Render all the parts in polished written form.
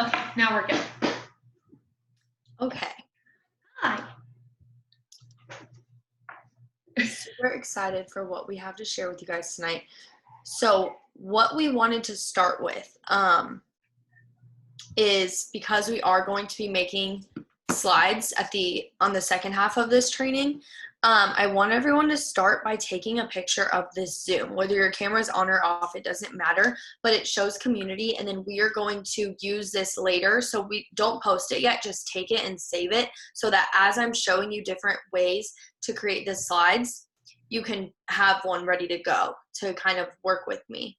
Okay, now we're good. Okay. Hi. Super excited for what we have to share with you guys tonight. So what we wanted to start with is, because we are going to be making slides on the second half of this training, I want everyone to start by taking a picture of this Zoom. Whether your camera is on or off, it doesn't matter, but it shows community, and then we are going to use this later. So we don't post it yet, just take it and save it so that as I'm showing you different ways to create the slides, you can have one ready to go to kind of work with me.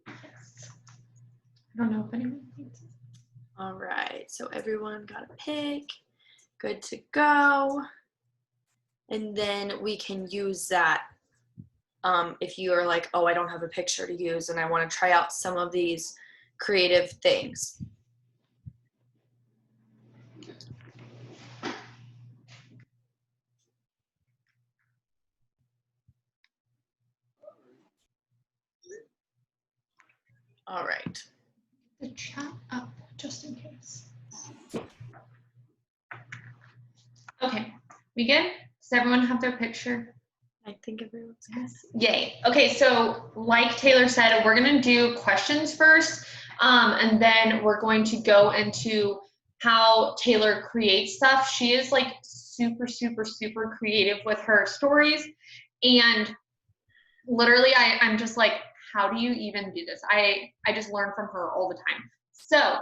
I don't know if anyone thinks. All right, so everyone got a pick, good to go. And then we can use that if you are like, oh, I don't have a picture to use and I want to try out some of these creative things. All right. The chat up just in case. Okay, we good? Does everyone have their picture? I think everyone's good. Yay. Okay, so like Taylor said, we're going to do questions first, and then we're going to go into how Taylor creates stuff. She is like super, super, super creative with her stories, and literally I'm just like, how do you even do this? I just learn from her all the time. So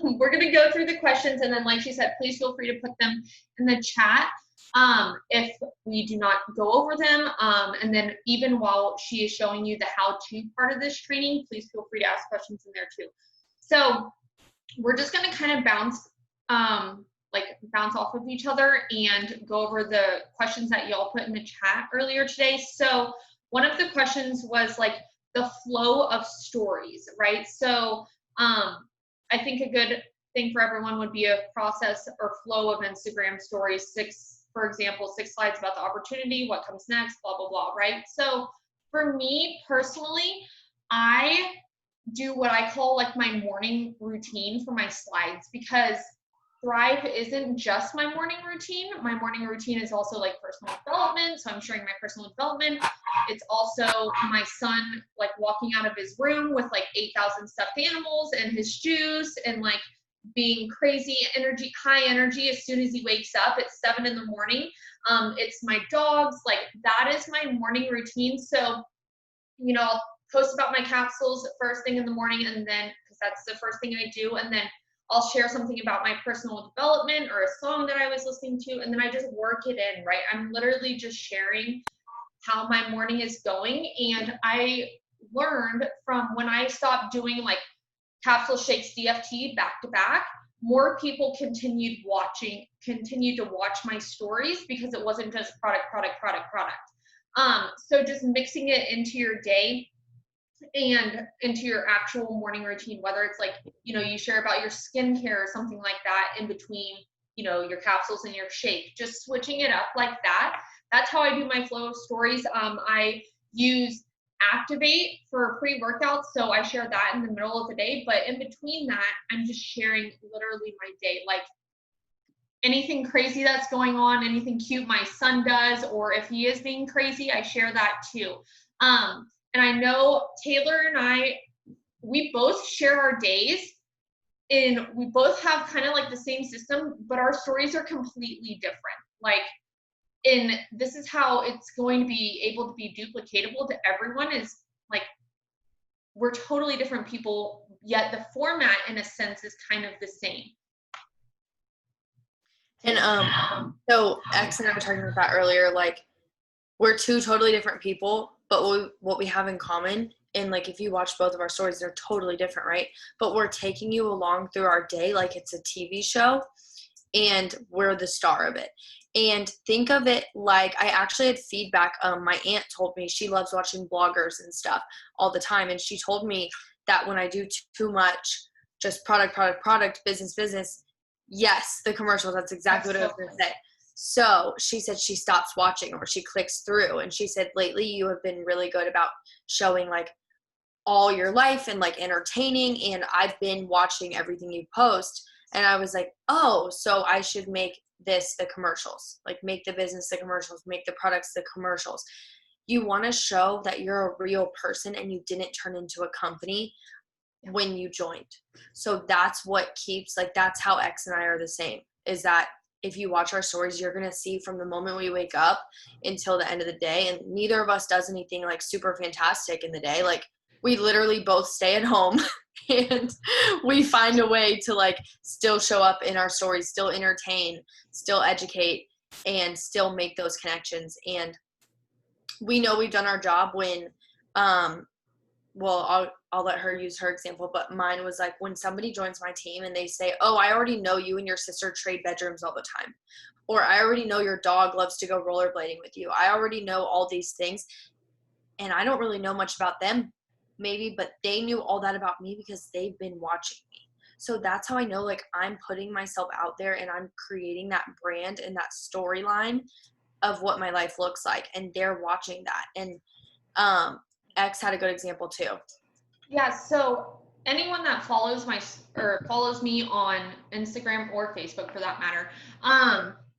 we're going to go through the questions, and then like she said, please feel free to put them in the chat if we do not go over them. And then even while she is showing you the how-to part of this training, please feel free to ask questions in there too. So we're just going to kind of bounce off of each other and go over the questions that y'all put in the chat earlier today. So one of the questions was like the flow of stories, right? So I think a good thing for everyone would be a process or flow of Instagram stories. For example, 6 slides about the opportunity, what comes next, blah, blah, blah, right? So for me personally, I do what I call like my morning routine for my slides, because Thrive isn't just my morning routine. My morning routine is also like personal development. So I'm sharing my personal development. It's also my son like walking out of his room with like 8,000 stuffed animals and his juice and like being crazy energy, high energy as soon as he wakes up at 7 in the morning. It's my dogs, like that is my morning routine. So, you know, I'll post about my capsules first thing in the morning, and then, because that's the first thing I do, and then I'll share something about my personal development or a song that I was listening to, and then I just work it in, right? I'm literally just sharing how my morning is going. And I learned from when I stopped doing like capsule shakes DFT back to back, more people continued to watch my stories, because it wasn't just product. So just mixing it into your day and into your actual morning routine, whether it's like, you know, you share about your skincare or something like that in between, you know, your capsules and your shake, just switching it up like that. That's how I do my flow of stories. I use Activate for pre-workout, so I share that in the middle of the day, but in between that, I'm just sharing literally my day, like anything crazy that's going on, anything cute my son does, or if he is being crazy, I share that too. And I know Taylor and we both share our days, and we both have kind of like the same system, but our stories are completely different. Like, and this is how it's going to be able to be duplicatable to everyone, is like, we're totally different people, yet the format in a sense is kind of the same. And so X and I were talking about that earlier, like we're 2 totally different people, but what we have in common, and like if you watch both of our stories, they're totally different, right? But we're taking you along through our day like it's a TV show, and we're the star of it. And think of it like, I actually had feedback. My aunt told me she loves watching bloggers and stuff all the time, and she told me that when I do too much just product, business, yes, the commercials, that's exactly what I was going to say. So she said she stops watching or she clicks through. And she said, lately you have been really good about showing like all your life and like entertaining. And I've been watching everything you post. And I was like, oh, so I should make this the commercials, like make the business the commercials, make the products the commercials. You want to show that you're a real person and you didn't turn into a company when you joined. So that's what keeps, like, that's how X and I are the same, is that if you watch our stories, you're going to see from the moment we wake up until the end of the day. And neither of us does anything like super fantastic in the day. Like, we literally both stay at home and we find a way to like still show up in our stories, still entertain, still educate, and still make those connections. And we know we've done our job when, well, I'll let her use her example, but mine was like when somebody joins my team and they say, oh, I already know you and your sister trade bedrooms all the time. Or I already know your dog loves to go rollerblading with you. I already know all these things. And I don't really know much about them maybe, but they knew all that about me because they've been watching me. So that's how I know like I'm putting myself out there and I'm creating that brand and that storyline of what my life looks like. And they're watching that. And X had a good example too. Yeah, so anyone that follows follows me on Instagram or Facebook for that matter,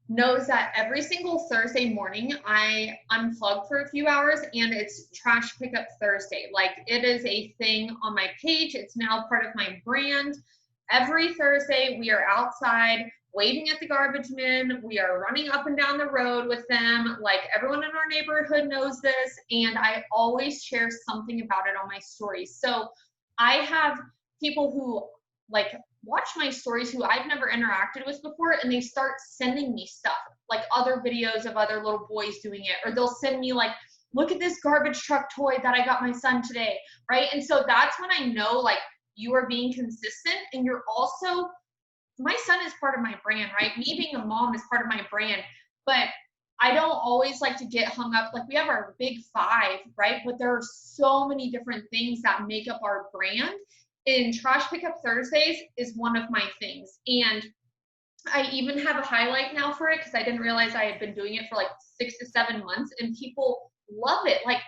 knows that every single Thursday morning I unplug for a few hours and it's trash pickup Thursday. Like, it is a thing on my page. It's now part of my brand. Every Thursday we are outside waving at the garbage men. We are running up and down the road with them. Like, everyone in our neighborhood knows this, and I always share something about it on my stories. So I have people who like watch my stories who I've never interacted with before, and they start sending me stuff, like other videos of other little boys doing it, or they'll send me like, look at this garbage truck toy that I got my son today, right? And so that's when I know like you are being consistent, and you're also, my son is part of my brand, right? Me being a mom is part of my brand, but I don't always like to get hung up. Like, we have our big five, right? But there are so many different things that make up our brand. And Trash Pickup Thursdays is one of my things. And I even have a highlight now for it because I didn't realize I had been doing it for like 6 to 7 months, and people love it. Like,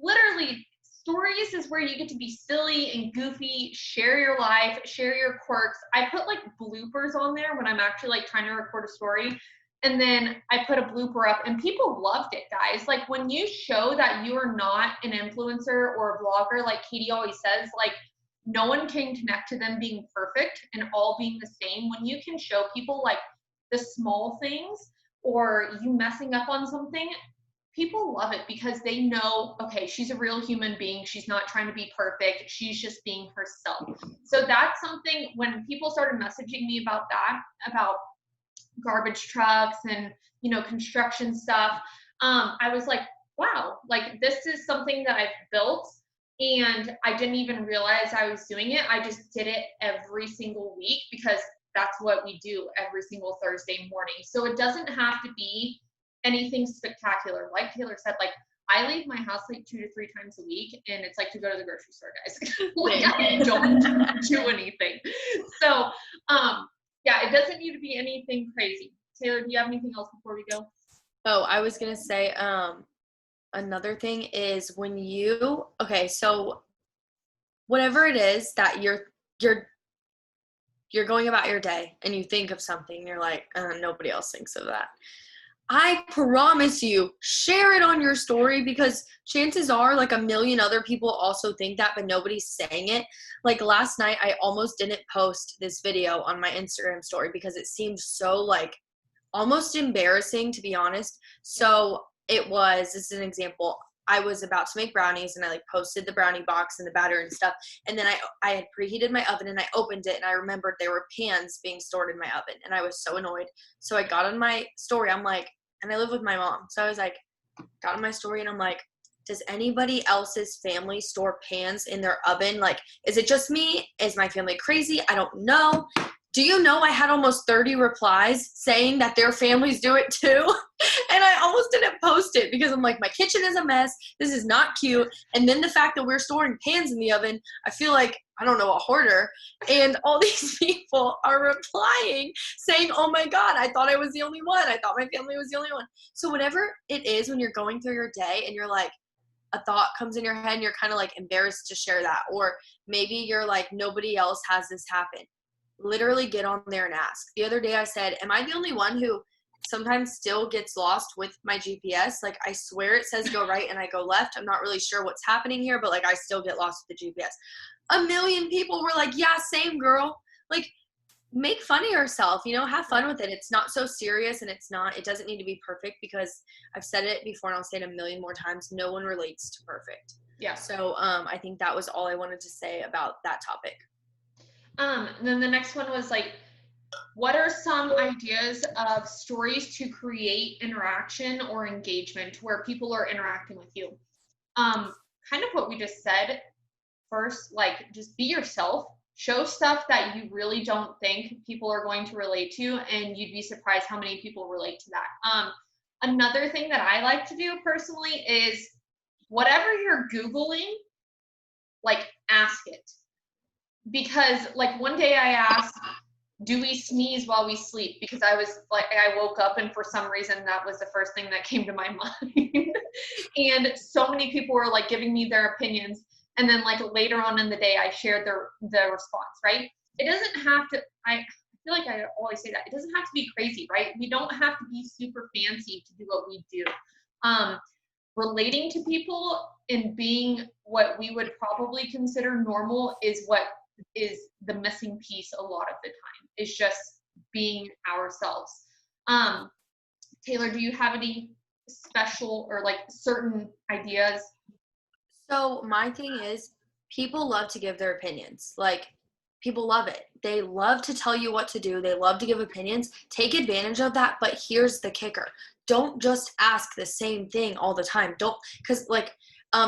literally, stories is where you get to be silly and goofy, share your life, share your quirks. I put like bloopers on there when I'm actually like trying to record a story. And then I put a blooper up and people loved it, guys. Like, when you show that you are not an influencer or a vlogger, like Katie always says, like, no one can connect to them being perfect and all being the same. When you can show people like the small things or you messing up on something, people love it because they know, okay, she's a real human being. She's not trying to be perfect. She's just being herself. So that's something, when people started messaging me about that, about garbage trucks and, you know, construction stuff, I was like, wow, like, this is something that I've built and I didn't even realize I was doing it. I just did it every single week because that's what we do every single Thursday morning. So it doesn't have to be anything spectacular. Like Taylor said, like, I leave my house like 2 to 3 times a week, and it's like to go to the grocery store, guys. Like, I don't do anything. So, yeah, it doesn't need to be anything crazy. Taylor, do you have anything else before we go? Oh, I was going to say, another thing is when you, okay, so whatever it is that you're going about your day and you think of something, you're like, nobody else thinks of that. I promise you, share it on your story, because chances are like a million other people also think that, but nobody's saying it. Like, last night, I almost didn't post this video on my Instagram story because it seemed so like almost embarrassing, to be honest. So this is an example. I was about to make brownies and I like posted the brownie box and the batter and stuff. And then I had preheated my oven and I opened it and I remembered there were pans being stored in my oven and I was so annoyed. So I got on my story. I'm like, and I live with my mom. So I was like, got on my story and I'm like, does anybody else's family store pans in their oven? Like, is it just me? Is my family crazy? I don't know. Do you know I had almost 30 replies saying that their families do it too? And I almost didn't post it because I'm like, my kitchen is a mess. This is not cute. And then the fact that we're storing pans in the oven, I feel like, I don't know, a hoarder. And all these people are replying saying, oh my God, I thought I was the only one. I thought my family was the only one. So whatever it is when you're going through your day and you're like, a thought comes in your head and you're kind of like embarrassed to share that. Or maybe you're like, nobody else has this happen. Literally get on there and ask. The other day I said, am I the only one who sometimes still gets lost with my GPS? Like, I swear it says go right and I go left. I'm not really sure what's happening here, but like I still get lost with the GPS. A million people were like, yeah, same, girl. Like, make fun of yourself, have fun with it. It's not so serious, and it doesn't need to be perfect, because I've said it before and I'll say it a million more times. No one relates to perfect. Yeah. So I think that was all I wanted to say about that topic. Then the next one was like, what are some ideas of stories to create interaction or engagement where people are interacting with you? Kind of what we just said. First, like, just be yourself. Show stuff that you really don't think people are going to relate to, and you'd be surprised how many people relate to that. Another thing that I like to do personally is whatever you're Googling, like, ask it. Because like one day I asked, do we sneeze while we sleep? Because I was like, I woke up and for some reason that was the first thing that came to my mind. And so many people were like giving me their opinions. And then like later on in the day, I shared the response, right? It doesn't have to, I feel like I always say that, it doesn't have to be crazy, right? We don't have to be super fancy to do what we do. Relating to people and being what we would probably consider normal is what is the missing piece a lot of the time. It's just being ourselves. Taylor, do you have any special or like certain ideas? So my thing is, people love to give their opinions. Like, people love it. They love to tell you what to do. They love to give opinions. Take advantage of that. But here's the kicker. Don't just ask the same thing all the time. Because like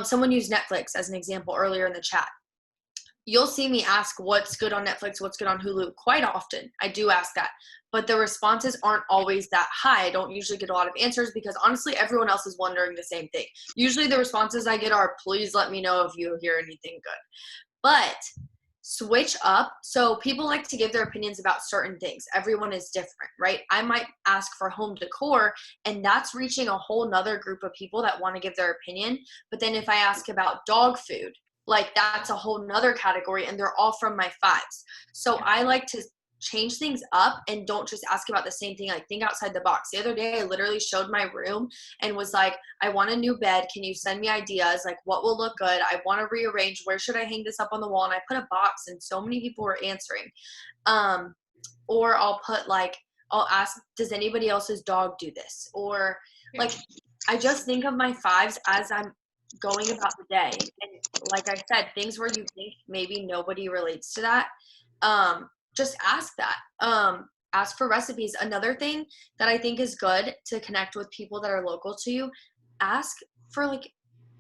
someone used Netflix as an example earlier in the chat. You'll see me ask what's good on Netflix, what's good on Hulu quite often. I do ask that. But the responses aren't always that high. I don't usually get a lot of answers because honestly, everyone else is wondering the same thing. Usually the responses I get are, please let me know if you hear anything good. But switch up. So people like to give their opinions about certain things. Everyone is different, right? I might ask for home decor, and that's reaching a whole nother group of people that want to give their opinion. But then if I ask about dog food, like that's a whole nother category, and they're all from my fives. So I like to change things up and don't just ask about the same thing. Like, think outside the box. The other day I literally showed my room and was like, I want a new bed. Can you send me ideas? Like, what will look good? I want to rearrange. Where should I hang this up on the wall? And I put a box, and so many people were answering. Or I'll ask, does anybody else's dog do this? Or like, I just think of my fives as I'm going about the day. And like I said, things where you think maybe nobody relates to that, just ask that. Ask for recipes. Another thing that I think is good to connect with people that are local to you, ask for like,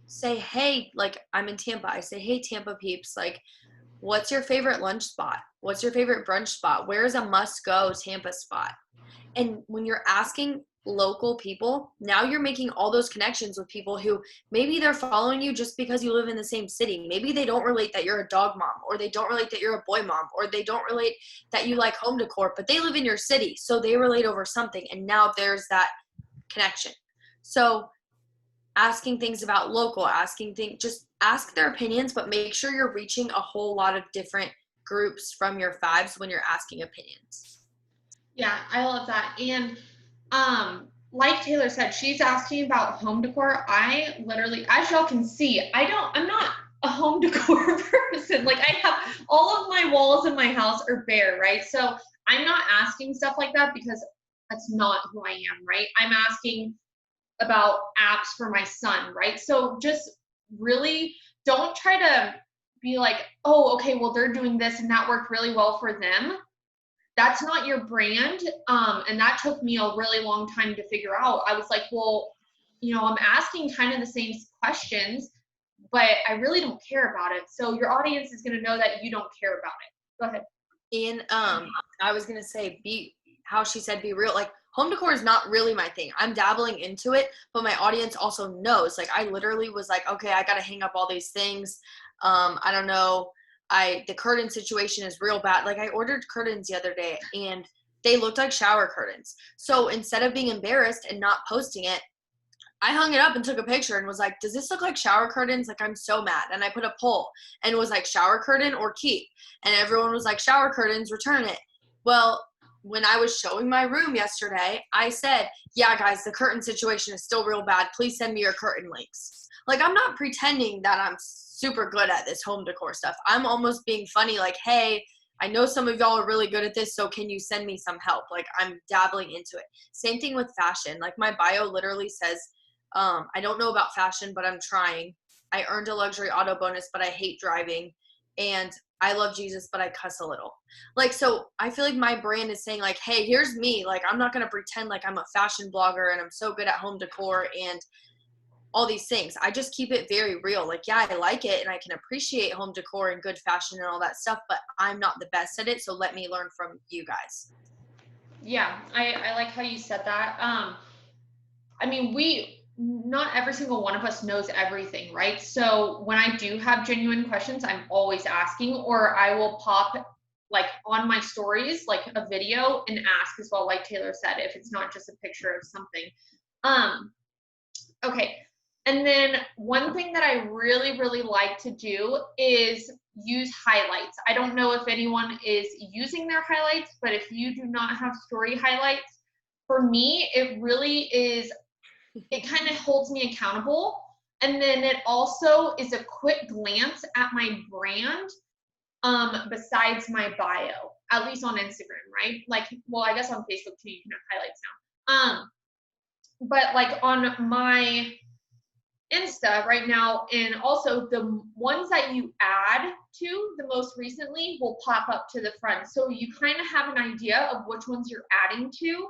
say, hey, like I'm in Tampa. I say, hey, Tampa peeps, like, what's your favorite lunch spot? What's your favorite brunch spot? Where's a must go Tampa spot? And when you're asking local people, now you're making all those connections with people who maybe they're following you just because you live in the same city. Maybe they don't relate that you're a dog mom, or they don't relate that you're a boy mom, or they don't relate that you like home decor, but they live in your city. So they relate over something. And now there's that connection. So asking things about local, just ask their opinions, but make sure you're reaching a whole lot of different groups from your fives when you're asking opinions. Yeah, I love that. And like Taylor said, she's asking about home decor. I literally, as y'all can see, I'm not a home decor person. Like, I have all of my walls in my house are bare, right? So I'm not asking stuff like that because that's not who I am, right? I'm asking about apps for my son, right? So just really don't try to be like, oh, okay, well, they're doing this and that worked really well for them. That's not your brand. And that took me a really long time to figure out. I was like, well, I'm asking kind of the same questions, but I really don't care about it. So your audience is going to know that you don't care about it. Go ahead. And I was gonna say how she said be real. Like home decor is not really my thing. I'm dabbling into it, but my audience also knows. Like I literally was like, okay, I gotta hang up all these things. I don't know. The curtain situation is real bad. Like I ordered curtains the other day and they looked like shower curtains. So instead of being embarrassed and not posting it, I hung it up and took a picture and was like, does this look like shower curtains? Like, I'm so mad. And I put a poll and it was like, shower curtain or keep. And everyone was like, shower curtains, return it. Well, when I was showing my room yesterday, I said, yeah, guys, the curtain situation is still real bad. Please send me your curtain links. Like, I'm not pretending that I'm super good at this home decor stuff. I'm almost being funny, like, hey, I know some of y'all are really good at this, so can you send me some help? Like, I'm dabbling into it. Same thing with fashion. Like, my bio literally says, I don't know about fashion, but I'm trying. I earned a luxury auto bonus, but I hate driving. And I love Jesus, but I cuss a little. Like, so I feel like my brand is saying, like, hey, here's me. Like, I'm not going to pretend like I'm a fashion blogger and I'm so good at home decor and all these things. I just keep it very real. Like, yeah, I like it and I can appreciate home decor and good fashion and all that stuff, but I'm not the best at it. So let me learn from you guys. Yeah, I like how you said that. I mean, not every single one of us knows everything, right? So when I do have genuine questions, I'm always asking, or I will pop like on my stories, like a video and ask as well, like Taylor said, if it's not just a picture of something. Okay. And then one thing that I really, really like to do is use highlights. I don't know if anyone is using their highlights, but if you do not have story highlights, for me, it really is, it kind of holds me accountable. And then it also is a quick glance at my brand besides my bio, at least on Instagram, right? Like, well, I guess on Facebook too, you can have highlights now. But like on my Insta right now, and also the ones that you add to the most recently will pop up to the front. So you kind of have an idea of which ones you're adding to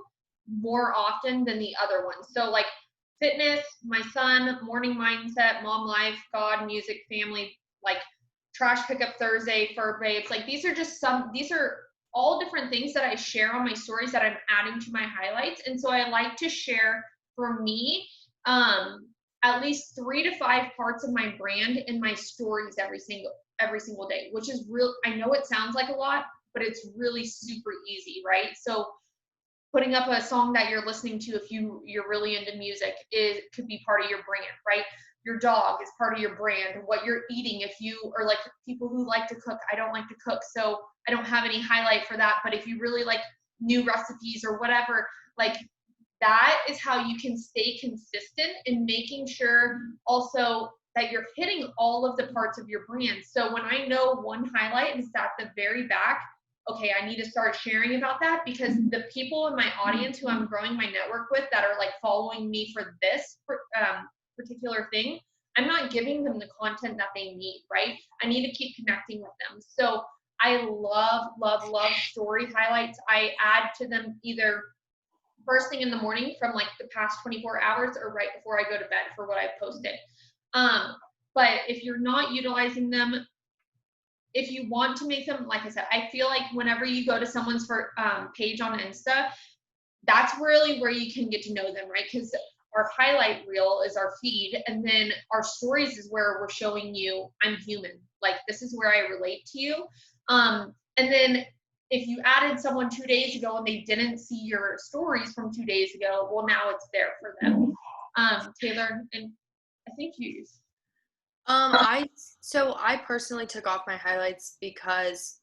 more often than the other ones. So like fitness, my son, morning mindset, mom life, God, music, family, like trash pickup Thursday, fur babes. Like these are all different things that I share on my stories that I'm adding to my highlights. And so I like to share, for me, at least 3 to 5 parts of my brand in my stories every single day, which is real. I know it sounds like a lot, but it's really super easy, right? So putting up a song that you're listening to, if you're really into music, it could be part of your brand, right? Your dog is part of your brand. What you're eating, if you are like people who like to cook, I don't like to cook, so I don't have any highlight for that. But if you really like new recipes or whatever, like that is how you can stay consistent in making sure also that you're hitting all of the parts of your brand. So when I know one highlight is at the very back, okay, I need to start sharing about that, because the people in my audience who I'm growing my network with that are like following me for this particular thing, I'm not giving them the content that they need, right? I need to keep connecting with them. So I love, love, love story highlights. I add to them either first thing in the morning from like the past 24 hours or right before I go to bed for what I posted. But if you're not utilizing them, if you want to make them, like I said, I feel like whenever you go to someone's page on Insta, that's really where you can get to know them, right? Because our highlight reel is our feed, and then our stories is where we're showing you I'm human. Like this is where I relate to you. And then if you added someone 2 days ago and they didn't see your stories from 2 days ago, well, now it's there for them. Taylor, and I think you. I personally took off my highlights because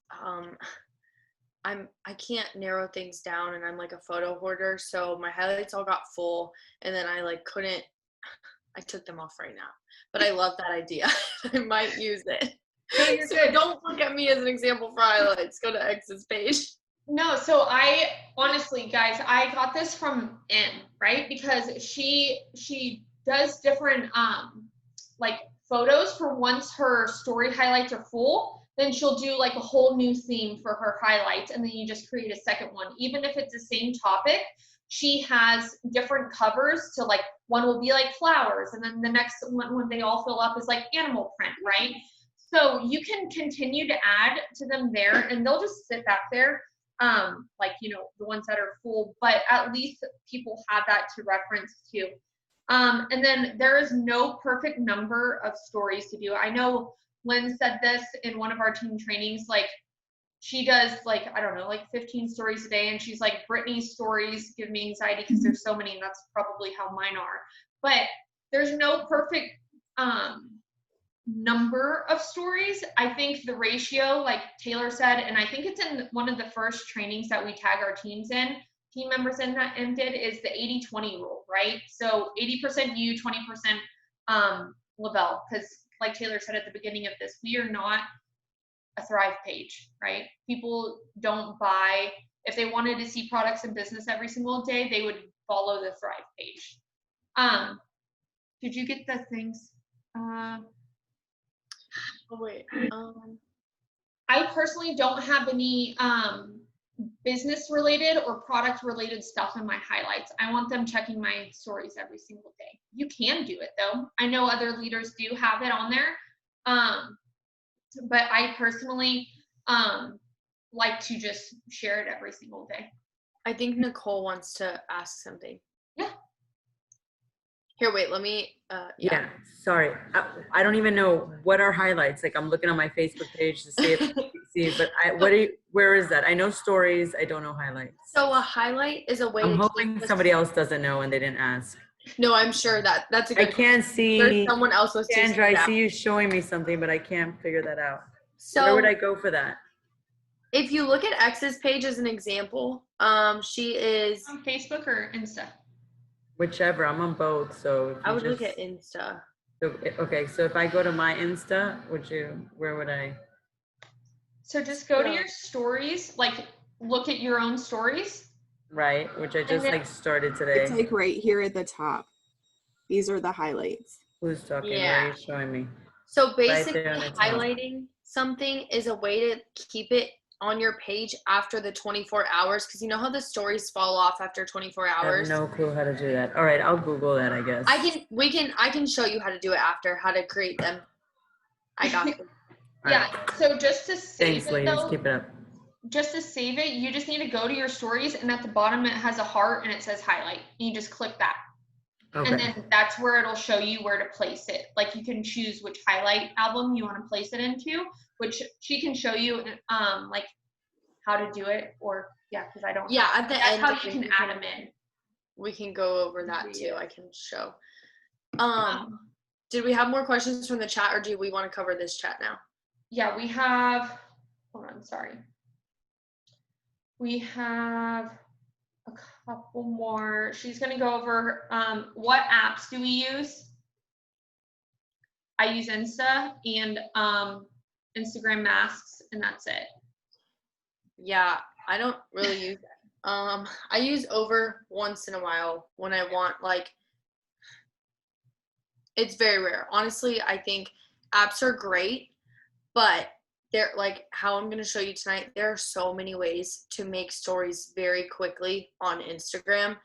I can't narrow things down and I'm like a photo hoarder, so my highlights all got full and then I like couldn't. I took them off right now, but I love that idea. I might use it. No, you're so good. Don't look at me as an example for highlights. Go to X's page. No, so I honestly, guys, I got this from Em, right? Because she does different like photos for once her story highlights are full, then she'll do like a whole new theme for her highlights, and then you just create a second one. Even if it's the same topic, she has different covers to, like, one will be like flowers, and then the next one when they all fill up is like animal print, right? So you can continue to add to them there, and they'll just sit back there, like, you know, the ones that are full, but at least people have that to reference too. And then there is no perfect number of stories to do. I know Lynn said this in one of our team trainings, like she does like, I don't know, like 15 stories a day. And she's like, Brittany's stories give me anxiety because there's so many, and that's probably how mine are. But there's no perfect number of stories. I think the ratio, like Taylor said, and I think it's in one of the first trainings that we tag our team members in that did, is the 80-20 rule, right? So 80% you, 20% Lavelle, because like Taylor said at the beginning of this, we are not a Thrive page, right? People don't buy, if they wanted to see products and business every single day, they would follow the Thrive page. Did you get the things? Oh wait. I personally don't have any business related or product related stuff in my highlights. I want them checking my stories every single day. You can do it though. I know other leaders do have it on there. But I personally like to just share it every single day. I think Nicole wants to ask something. Yeah. Here, wait, let me, Yeah, sorry. I don't even know what are highlights. Like I'm looking on my Facebook page to see if but where is that? I know stories, I don't know highlights. So a highlight is a way I'm to hoping somebody else doesn't know and they didn't ask. No, I'm sure that's a good I can't see. There's someone else was Sandra, I see you showing me something, but I can't figure that out. So where would I go for that? If you look at X's page as an example, she is on Facebook or Insta. Whichever, I'm on both, so I would look at Insta. Okay, so if I go to my Insta, where would I? So just go to your stories, like look at your own stories. Right, which I just like started today. It's like right here at the top. These are the highlights. Who's talking? Yeah. Where are you showing me? So basically Right highlighting something is a way to keep it on your page after the 24 hours, because you know how the stories fall off after 24 hours. I have no clue how to do that. All right, I'll Google that, I guess. I can show you how to do it after, how to create them. I got it. Yeah. So just to save Thanks, it ladies. though, Keep it up. just to save it, you just need to go to your stories, and at the bottom it has a heart and it says highlight. You just click that. Okay. And then that's where it'll show you where to place it. Like you can choose which highlight album you want to place it into, which she can show you like how to do it, or because I don't. Yeah, at the that's end. how you can add them in. We can go over that too. I can show. Did we have more questions from the chat, or do we want to cover this chat now? Yeah, we have. Hold on, sorry. We have a couple more. She's going to go over what apps do we use? I use Insta and Instagram masks, and that's it. Yeah, I don't really use it. I use Over once in a while when I want, like, it's very rare. Honestly, I think apps are great, but they're like how I'm going to show you tonight. There are so many ways to make stories very quickly on Instagram.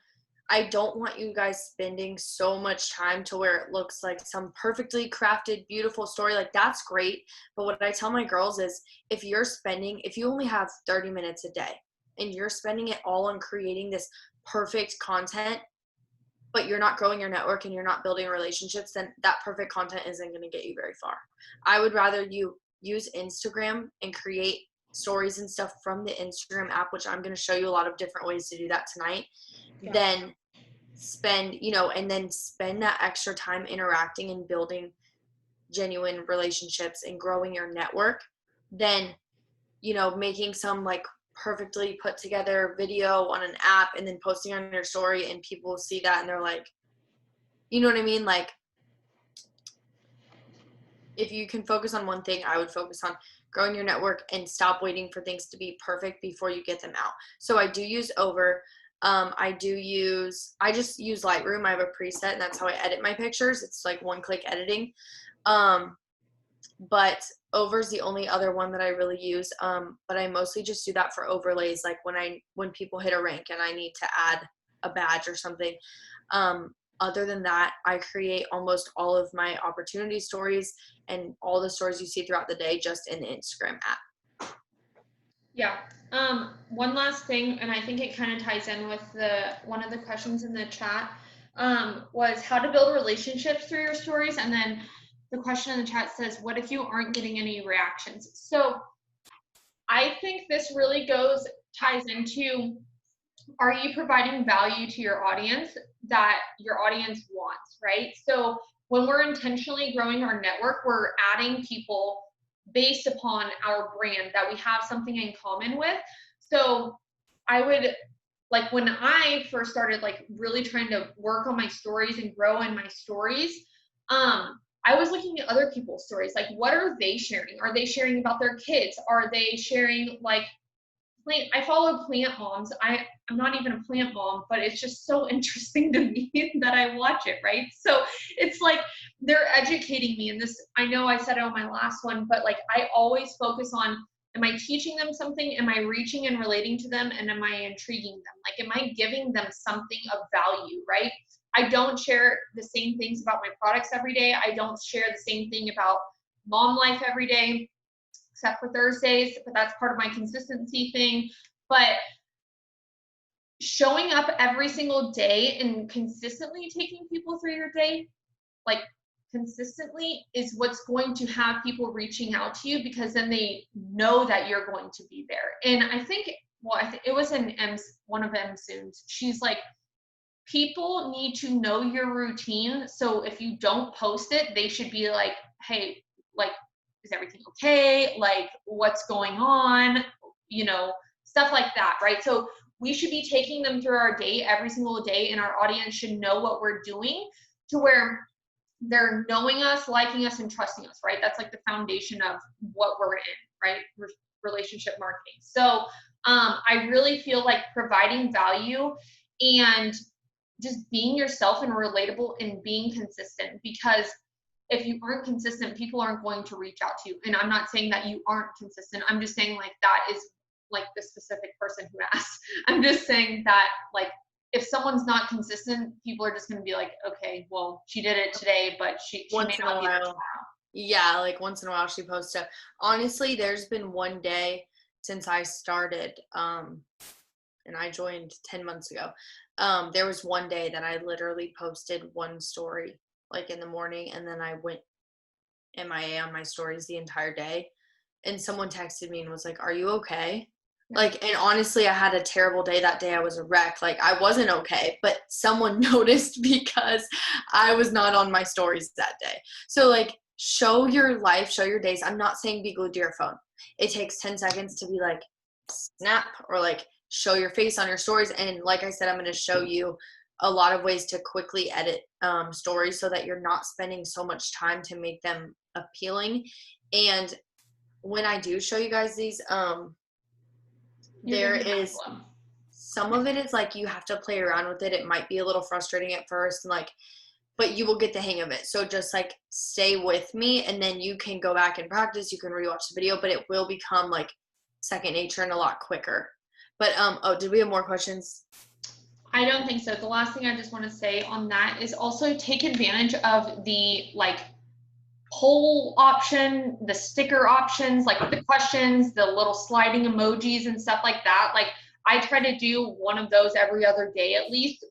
I don't want you guys spending so much time to where it looks like some perfectly crafted, beautiful story. Like that's great. But what I tell my girls is if you only have 30 minutes a day and you're spending it all on creating this perfect content, but you're not growing your network and you're not building relationships, then that perfect content isn't going to get you very far. I would rather you use Instagram and create stories and stuff from the Instagram app, which I'm going to show you a lot of different ways to do that tonight, then spend that extra time interacting and building genuine relationships and growing your network, then, making some like perfectly put together video on an app and then posting on your story, and people see that and they're like, you know what I mean? Like, if you can focus on one thing, I would focus on growing your network and stop waiting for things to be perfect before you get them out. So I do use Over. I just use Lightroom. I have a preset and that's how I edit my pictures. It's like one-click editing. But Over's the only other one that I really use. But I mostly just do that for overlays. Like when people hit a rank and I need to add a badge or something. other than that, I create almost all of my opportunity stories and all the stories you see throughout the day just in the Instagram app. Yeah. One last thing, and I think it kind of ties in with one of the questions in the chat, was how to build relationships through your stories. And then the question in the chat says, what if you aren't getting any reactions? So I think this really ties into, are you providing value to your audience that your audience wants, right? So when we're intentionally growing our network, we're adding people based upon our brand that we have something in common with. So I would, like, when I first started like really trying to work on my stories and grow in my stories, I was looking at other people's stories. Like, what are they sharing? Are they sharing about their kids? Are they sharing like I follow plant moms. I'm not even a plant mom, but it's just so interesting to me that I watch it, right? So it's like they're educating me. And this, I know I said it on my last one, but like I always focus on, am I teaching them something? Am I reaching and relating to them? And am I intriguing them? Like, am I giving them something of value, right? I don't share the same things about my products every day. I don't share the same thing about mom life every day, except for Thursdays, but that's part of my consistency thing. But showing up every single day and consistently taking people through your day, like consistently, is what's going to have people reaching out to you, because then they know that you're going to be there. And I think, it was in one of Soon's. She's like, people need to know your routine. So if you don't post it, they should be like, hey, like, is everything okay? Like, what's going on? You know, stuff like that, right? So we should be taking them through our day every single day, and our audience should know what we're doing to where they're knowing us, liking us, and trusting us, right? That's like the foundation of what we're in, right? Relationship marketing. So I really feel like providing value and just being yourself and relatable and being consistent, because if you aren't consistent, people aren't going to reach out to you. And I'm not saying that you aren't consistent. I'm just saying like that is like the specific person who asked. I'm just saying that like if someone's not consistent, people are just going to be like, okay, well, she did it today, but she may not be there tomorrow. Yeah, like once in a while she posts up. Honestly, there's been one day since I started, and I joined 10 months ago. There was one day that I literally posted one story like in the morning, and then I went MIA on my stories the entire day. And someone texted me and was like, are you okay? Like, and honestly, I had a terrible day that day. I was a wreck. Like, I wasn't okay, but someone noticed because I was not on my stories that day. So like, show your life, show your days. I'm not saying be glued to your phone. It takes 10 seconds to be like, snap, or like show your face on your stories. And like I said, I'm going to show you a lot of ways to quickly edit stories so that you're not spending so much time to make them appealing. And when I do show you guys these, there is some of it is like you have to play around with it. It might be a little frustrating at first, and like, but you will get the hang of it. So just like stay with me, and then you can go back and practice. You can rewatch the video, but it will become like second nature and a lot quicker. But oh, did we have more questions? I don't think so. The last thing I just want to say on that is also take advantage of the like poll option, the sticker options, like the questions, the little sliding emojis and stuff like that. Like I try to do one of those every other day at least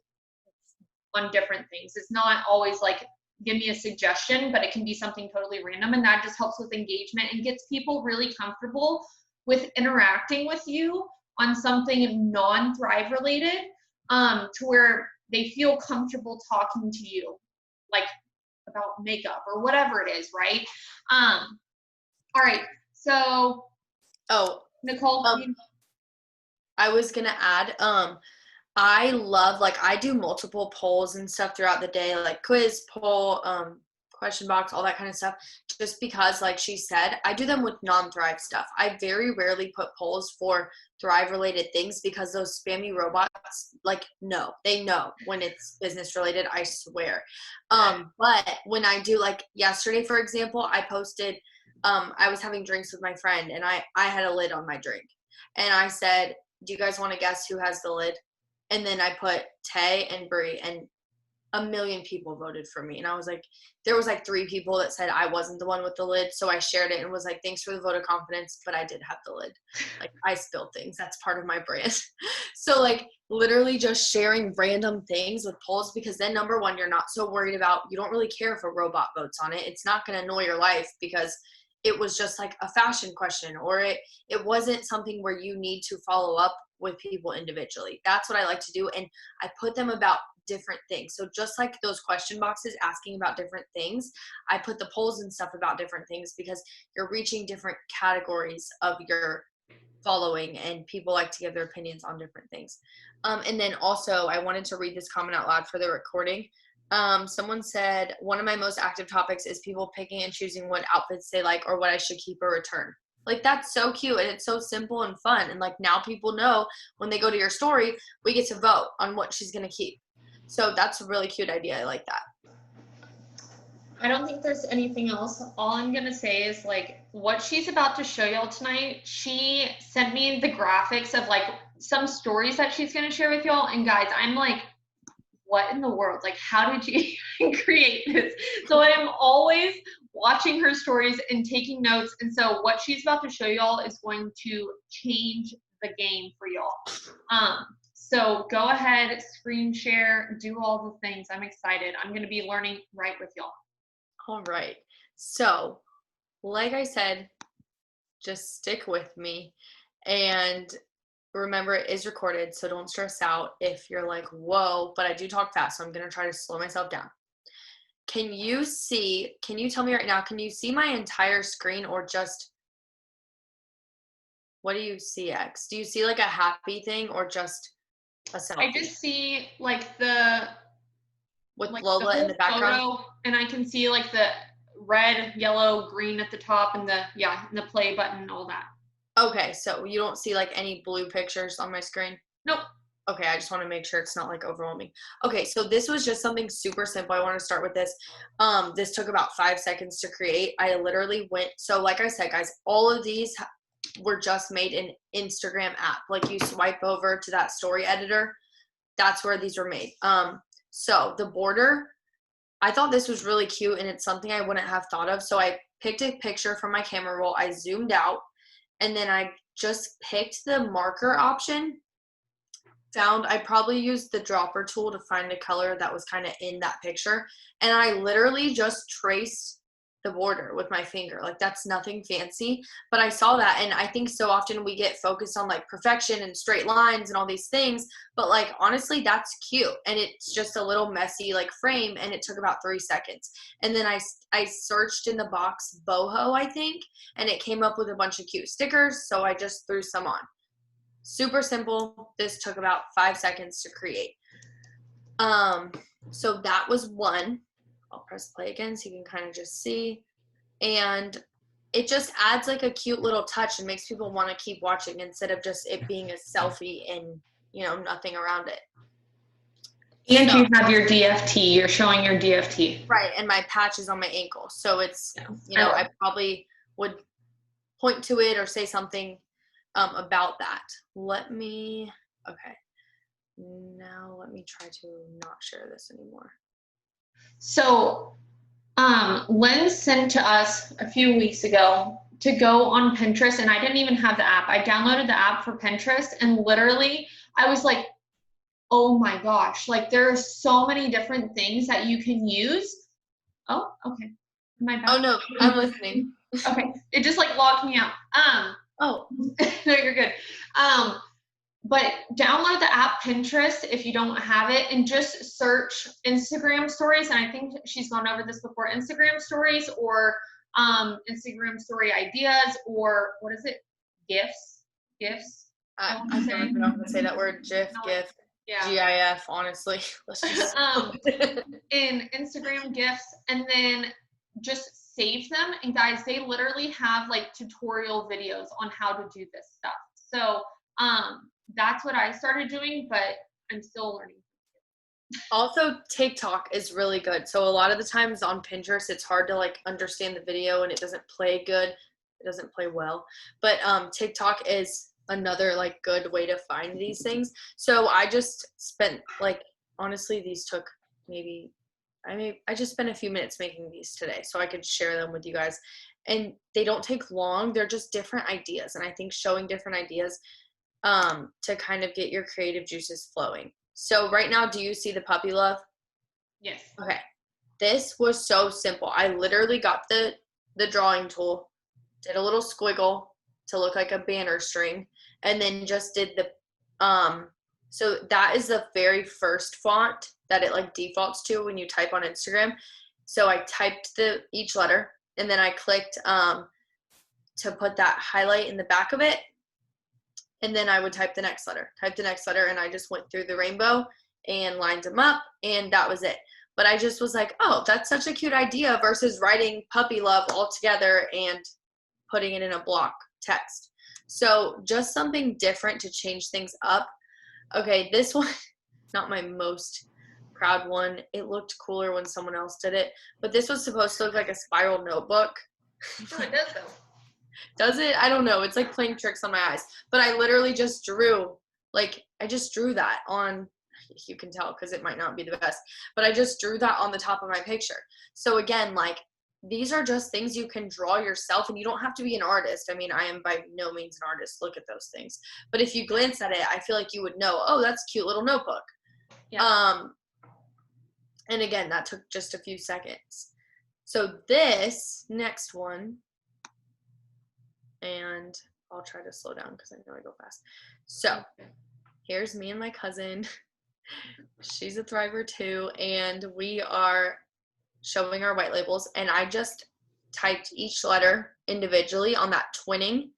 on different things. It's not always like give me a suggestion, but it can be something totally random, and that just helps with engagement and gets people really comfortable with interacting with you on something non-Thrive related, to where they feel comfortable talking to you, like about makeup or whatever it is, right? All right, so Nicole, I was gonna add, I love, like, I do multiple polls and stuff throughout the day, like quiz, poll, question box, all that kind of stuff, just because, like she said, I do them with non-Thrive stuff. I very rarely put polls for Thrive-related things because those spammy robots, like, no, they know when it's business-related, I swear. But when I do, like, yesterday, for example, I posted, I was having drinks with my friend, and I had a lid on my drink. And I said, do you guys want to guess who has the lid? And then I put Tay and Brie, and a million people voted for me. And I was like, there was like 3 people that said I wasn't the one with the lid. So I shared it and was like, thanks for the vote of confidence, but I did have the lid. Like, I spilled things. That's part of my brand. So like literally just sharing random things with polls, because then number one, you're not so worried about, you don't really care if a robot votes on it. It's not going to annoy your life because it was just like a fashion question, or it wasn't something where you need to follow up with people individually. That's what I like to do. And I put them about different things. So just like those question boxes asking about different things, I put the polls and stuff about different things, because you're reaching different categories of your following, and people like to give their opinions on different things. And then also I wanted to read this comment out loud for the recording. Someone said, one of my most active topics is people picking and choosing what outfits they like or what I should keep or return. Like, that's so cute, and it's so simple and fun. And like, now people know when they go to your story, we get to vote on what she's going to keep. So that's a really cute idea. I like that. I don't think there's anything else. All I'm going to say is like what she's about to show y'all tonight, she sent me the graphics of like some stories that she's going to share with y'all. And guys, I'm like, what in the world? Like, how did you even create this? So I am always watching her stories and taking notes. And so what she's about to show y'all is going to change the game for y'all. So go ahead, screen share, do all the things. I'm excited. I'm going to be learning right with y'all. All right. So, like I said, just stick with me. And remember, it is recorded, so don't stress out if you're like, whoa, but I do talk fast, so I'm going to try to slow myself down. Can you tell me right now, can you see my entire screen, or just, what do you see, X? Do you see like a happy thing or just a selfie? I just see like with like Lola in the background? Photo, and I can see like the red, yellow, green at the top, and the play button and all that. Okay, so you don't see like any blue pictures on my screen? Nope. Okay, I just want to make sure it's not like overwhelming. Okay, so this was just something super simple. I want to start with this. This took about 5 seconds to create. I literally went, so like I said, guys, all of these were just made in Instagram app. Like, you swipe over to that story editor, that's where these were made. So the border, I thought this was really cute, and it's something I wouldn't have thought of. So I picked a picture from my camera roll, I zoomed out, and then I just picked the marker option. I probably used the dropper tool to find a color that was kind of in that picture. And I literally just traced the border with my finger. Like, that's nothing fancy, but I saw that. And I think so often we get focused on like perfection and straight lines and all these things, but like, honestly, that's cute. And it's just a little messy like frame, and it took about 3 seconds. And then I searched in the box boho, I think, and it came up with a bunch of cute stickers. So I just threw some on. Super simple. This took about 5 seconds to create. So that was one. I'll press play again so you can kind of just see. And it just adds like a cute little touch and makes people want to keep watching, instead of just it being a selfie and, you know, nothing around it. And so, you have your DFT. You're showing your DFT. Right, and my patch is on my ankle. So it's, you know, I probably would point to it or say something about that. Okay. Now let me try to not share this anymore. So, Lynn sent to us a few weeks ago to go on Pinterest, and I didn't even have the app. I downloaded the app for Pinterest, and literally I was like, oh my gosh, like there are so many different things that you can use. Oh, okay. Am I back? Oh no, I'm listening. Okay. It just like locked me out. Oh. No, you're good. But download the app Pinterest if you don't have it, and just search Instagram stories. And I think she's gone over this before, Instagram stories, or Instagram story ideas, or what is it? GIFs. I don't even know how to say that word. GIF. Yeah. GIF, honestly. Let's just in Instagram GIFs, and then just save them. And guys, they literally have like tutorial videos on how to do this stuff. So that's what I started doing, but I'm still learning. Also, TikTok is really good. So a lot of the times on Pinterest, it's hard to like understand the video, and it doesn't play good. It doesn't play well. But TikTok is another like good way to find these things. So I just spent like, honestly, these took I just spent a few minutes making these today so I could share them with you guys. And they don't take long. They're just different ideas. And I think showing different ideas to kind of get your creative juices flowing. So right now, do you see the puppy love? Yes. Okay. This was so simple. I literally got the drawing tool, did a little squiggle to look like a banner string, and then just did the, so that is the very first font that it like defaults to when you type on Instagram. So I typed each letter, and then I clicked to put that highlight in the back of it. And then I would type the next letter, and I just went through the rainbow and lined them up, and that was it. But I just was like, oh, that's such a cute idea versus writing puppy love all together and putting it in a block text. So just something different to change things up. Okay, this one, not my most proud one. It looked cooler when someone else did it, but this was supposed to look like a spiral notebook. Oh, it does though. Does it? I don't know. It's like playing tricks on my eyes. But I literally just drew, I just drew that on, you can tell because it might not be the best, but I just drew that on the top of my picture. So again, these are just things you can draw yourself, and you don't have to be an artist. I mean, I am by no means an artist. Look at those things. But if you glance at it, I feel like you would know, oh, that's a cute little notebook. Yeah. And again, that took just a few seconds. So this next one, and I'll try to slow down because I know I go fast. So here's me and my cousin. She's a Thriver too, and we are showing our white labels, and I just typed each letter individually on that twinning.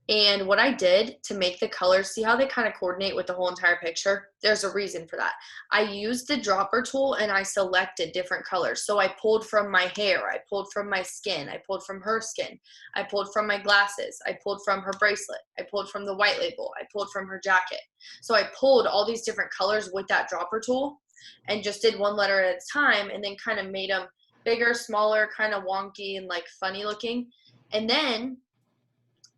And what I did to make the colors, see how they kind of coordinate with the whole entire picture? There's a reason for that. I used the dropper tool and I selected different colors. So I pulled from my hair, I pulled from my skin, I pulled from her skin, I pulled from my glasses, I pulled from her bracelet, I pulled from the white label, I pulled from her jacket. So I pulled all these different colors with that dropper tool and just did one letter at a time, and then kind of made them bigger, smaller, kind of wonky and funny looking. And then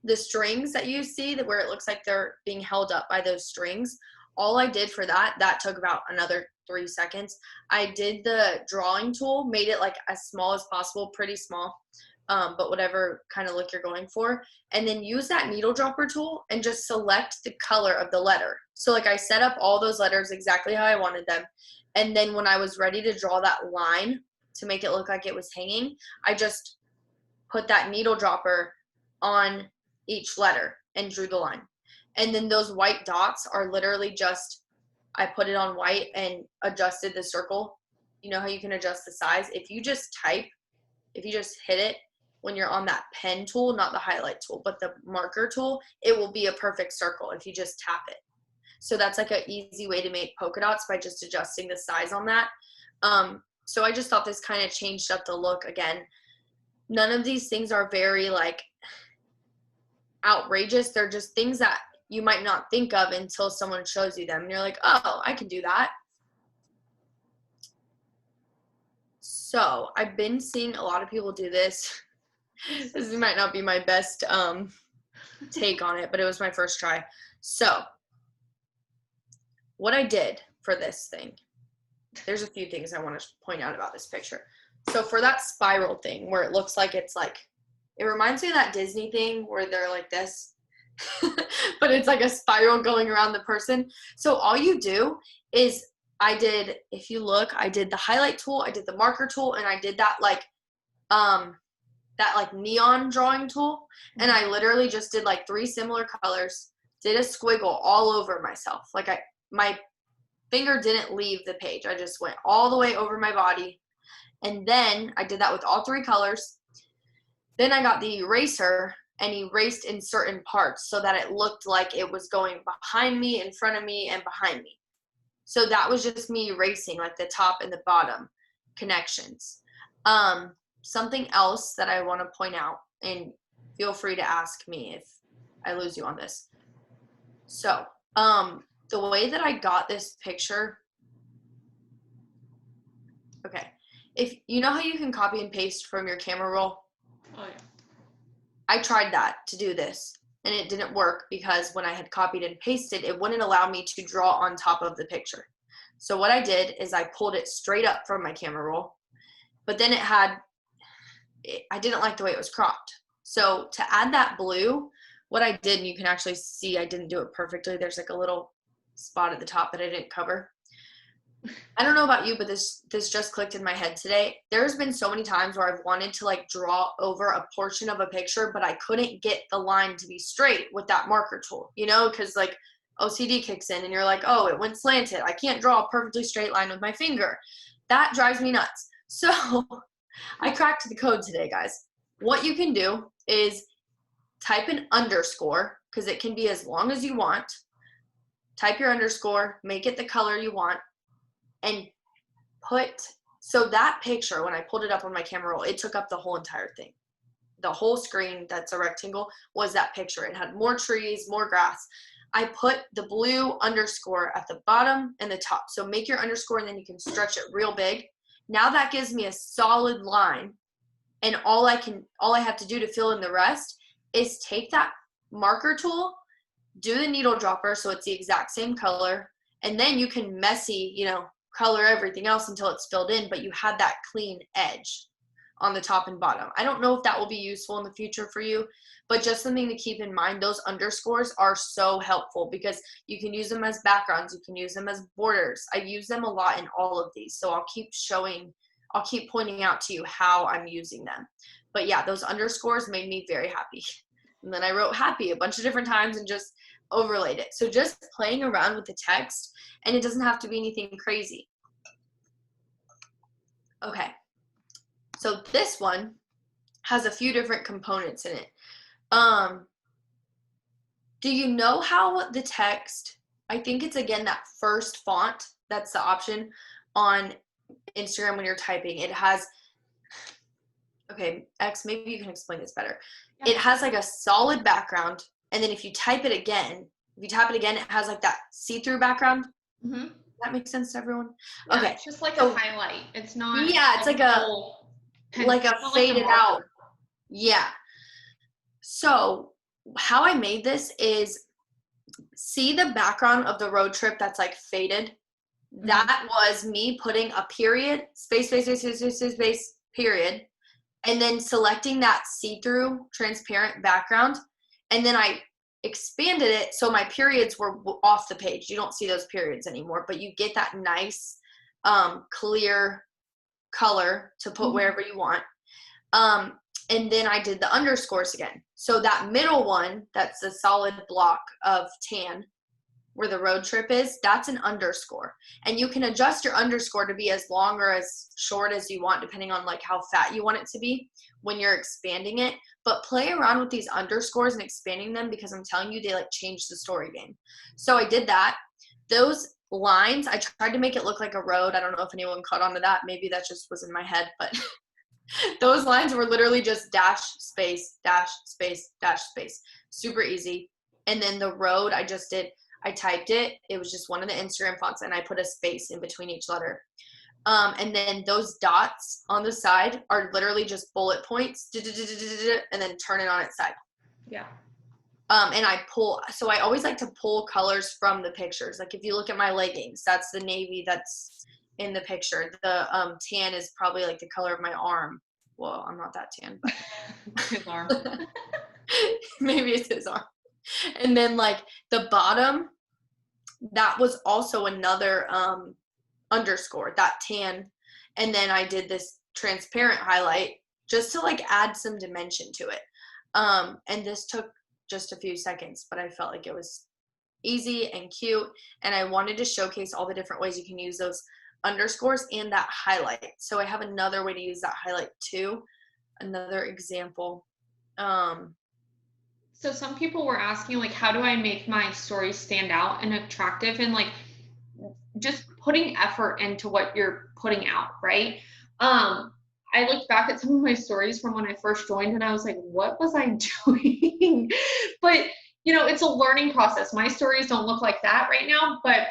the strings that you see where it looks like they're being held up by those strings, all I did for that took about another 3 seconds. I did the drawing tool, made it as small as possible, pretty small, but whatever kind of look you're going for, and then use that needle dropper tool and just select the color of the letter. So I set up all those letters exactly how I wanted them, and then when I was ready to draw that line to make it look like it was hanging, I just put that needle dropper on each letter and drew the line. And then those white dots are literally just, I put it on white and adjusted the circle. You know how you can adjust the size? If you just hit it when you're on that pen tool, not the highlight tool, but the marker tool, it will be a perfect circle if you just tap it. So that's an easy way to make polka dots by just adjusting the size on that. So I just thought this kind of changed up the look. Again, none of these things are very outrageous. They're just things that you might not think of until someone shows you them and you're like, oh, I can do that. So I've been seeing a lot of people do this. This might not be my best take on it, but it was my first try. So what I did for this thing, there's a few things I want to point out about this picture. So for that spiral thing where it looks like it's it reminds me of that Disney thing where they're like this, but it's like a spiral going around the person. So all you do is if you look, I did the highlight tool, I did the marker tool, and I did that neon drawing tool. And I literally just did 3 similar colors, did a squiggle all over myself. My finger didn't leave the page. I just went all the way over my body. And then I did that with all 3 colors. Then I got the eraser and erased in certain parts so that it looked like it was going behind me, in front of me, and behind me. So that was just me erasing the top and the bottom connections. Something else that I want to point out, and feel free to ask me if I lose you on this. So the way that I got this picture, okay, if you know how you can copy and paste from your camera roll? Oh, yeah. I tried that to do this, and it didn't work because when I had copied and pasted, it wouldn't allow me to draw on top of the picture. So what I did is I pulled it straight up from my camera roll, but then I didn't like the way it was cropped. So to add that blue, what I did, and you can actually see I didn't do it perfectly. There's like a little spot at the top that I didn't cover. I don't know about you, but this just clicked in my head today. There's been so many times where I've wanted to like draw over a portion of a picture, but I couldn't get the line to be straight with that marker tool, you know, because like OCD kicks in and you're like, oh, it went slanted. I can't draw a perfectly straight line with my finger. That drives me nuts. So I cracked the code today, guys. What you can do is type an underscore, because it can be as long as you want. Type your underscore, make it the color you want, and so that picture, when I pulled it up on my camera roll, it took up the whole entire thing. The whole screen that's a rectangle was that picture. It had more trees, more grass. I put the blue underscore at the bottom and the top. So make your underscore and then you can stretch it real big. Now that gives me a solid line, and all I have to do to fill in the rest is take that marker tool, do the needle dropper so it's the exact same color, and then you can messy, you know, color everything else until it's filled in, but you had that clean edge on the top and bottom. I don't know if that will be useful in the future for you, but just something to keep in mind. Those underscores are so helpful because you can use them as backgrounds, you can use them as borders. I use them a lot in all of these, so I'll keep pointing out to you how I'm using them. But yeah, those underscores made me very happy. And then I wrote happy a bunch of different times and just overlaid it. So just playing around with the text, and it doesn't have to be anything crazy. Okay, so this one has a few different components in it. Do you know how the text, I think it's again that first font, that's the option on Instagram when you're typing. It has, okay, X, maybe you can explain this better. Yeah. It has like a solid background, and then if you tap it again, it has like that see-through background. Mm-hmm. Does that make sense to everyone? Yeah, okay. It's just like a highlight. It's not. Yeah, it's like a faded out. Yeah. So how I made this is, see the background of the road trip that's like faded? Mm-hmm. That was me putting a period, space, period, and then selecting that see-through transparent background. And then I expanded it so my periods were off the page. You don't see those periods anymore, but you get that nice clear color to put wherever you want. And then I did the underscores again. So that middle one, that's a solid block of tan where the road trip is, that's an underscore. And you can adjust your underscore to be as long or as short as you want, depending on like how fat you want it to be when you're expanding it. But play around with these underscores and expanding them, because I'm telling you, they like change the story game. So I did that. Those lines, I tried to make it look like a road. I don't know if anyone caught on to that. Maybe that just was in my head, but those lines were literally just dash, space, dash, space, dash, space. Super easy. And then the road, I typed it. It was just one of the Instagram fonts, and I put a space in between each letter. And then those dots on the side are literally just bullet points, and then turn it on its side. Yeah. And I always like to pull colors from the pictures. Like if you look at my leggings, that's the navy that's in the picture. The tan is probably like the color of my arm. Well, I'm not that tan, but His arm. maybe it's his arm. And then like the bottom, that was also another underscore, that tan. And then I did this transparent highlight just to like add some dimension to it. And this took just a few seconds, but I felt like it was easy and cute. And I wanted to showcase all the different ways you can use those underscores and that highlight. So I have another way to use that highlight too. Another example. So some people were asking, like, how do I make my story stand out and attractive, and like just putting effort into what you're putting out, right? I looked back at some of my stories from when I first joined, and I was like, what was I doing? But, you know, it's a learning process. My stories don't look like that right now, but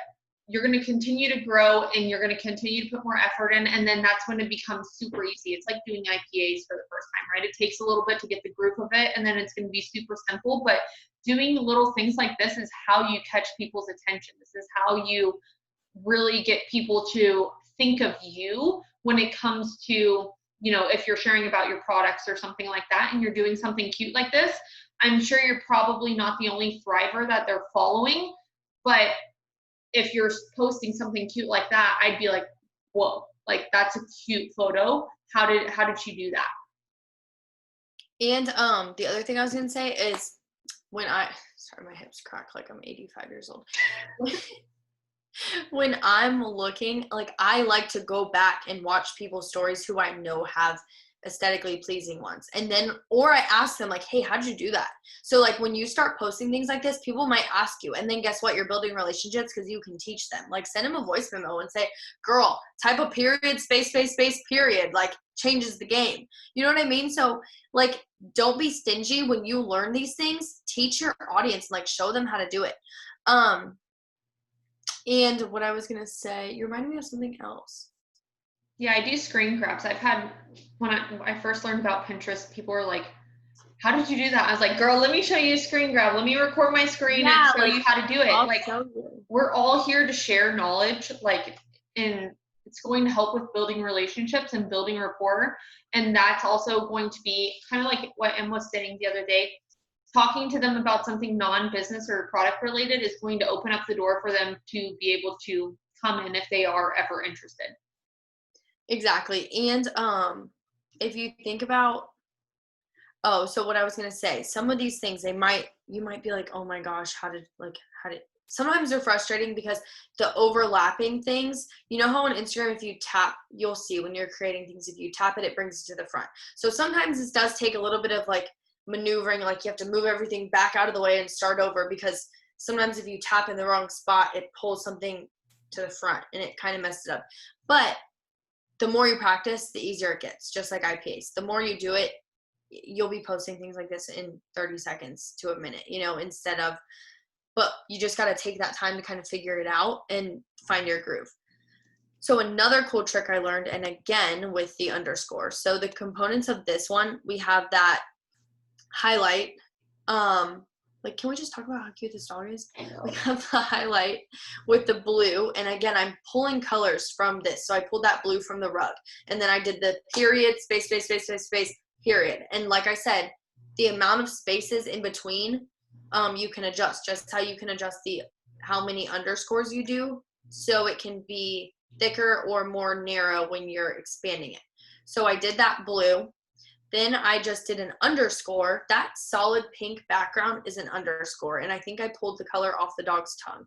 you're going to continue to grow, and you're going to continue to put more effort in, and then that's when it becomes super easy. It's like doing IPAs for the first time, right? It takes a little bit to get the groove of it, and then it's going to be super simple, but doing little things like this is how you catch people's attention. This is how you really get people to think of you when it comes to, you know, if you're sharing about your products or something like that and you're doing something cute like this, I'm sure you're probably not the only Thriver that they're following, but if you're posting something cute like that, I'd be like, whoa, like that's a cute photo. How did she do that? And the other thing I was gonna say is sorry, my hips crack like I'm 85 years old. When I'm looking, like I like to go back and watch people's stories who I know have aesthetically pleasing ones. And then, or I ask them like, hey, how'd you do that? So like when you start posting things like this, people might ask you, and then guess what? You're building relationships because you can teach them. Like send them a voice memo and say, girl, type a period, space, period, like changes the game. You know what I mean? So like, don't be stingy when you learn these things. Teach your audience, like show them how to do it. And what I was going to say, you reminded me of something else. Yeah, I do screen grabs. I've had, when I first learned about Pinterest, people were like, how did you do that? I was like, girl, let me show you a screen grab. Let me record my screen and show you how to do it. Like, we're all here to share knowledge, like, and it's going to help with building relationships and building rapport. And that's also going to be kind of like what Em was saying the other day. Talking to them about something non-business or product related is going to open up the door for them to be able to come in if they are ever interested. Exactly. And if you think about, so what I was going to say, some of these things, you might be like, oh my gosh, sometimes they're frustrating because the overlapping things, you know how on Instagram, if you tap, you'll see when you're creating things, if you tap it, it brings it to the front. So sometimes this does take a little bit of like maneuvering, like you have to move everything back out of the way and start over, because sometimes if you tap in the wrong spot, it pulls something to the front and it kind of messes it up. But the more you practice, the easier it gets, just like IPAs. The more you do it, you'll be posting things like this in 30 seconds to a minute, you know, but you just got to take that time to kind of figure it out and find your groove. So another cool trick I learned, and again with the underscore. So the components of this one, we have that highlight. Like, can we just talk about how cute this dog is? We have the highlight with the blue, and again, I'm pulling colors from this. So I pulled that blue from the rug, and then I did the period, space, period. And like I said, the amount of spaces in between, you can adjust, just how you can adjust how many underscores you do, so it can be thicker or more narrow when you're expanding it. So I did that blue. Then I just did an underscore. That solid pink background is an underscore. And I think I pulled the color off the dog's tongue.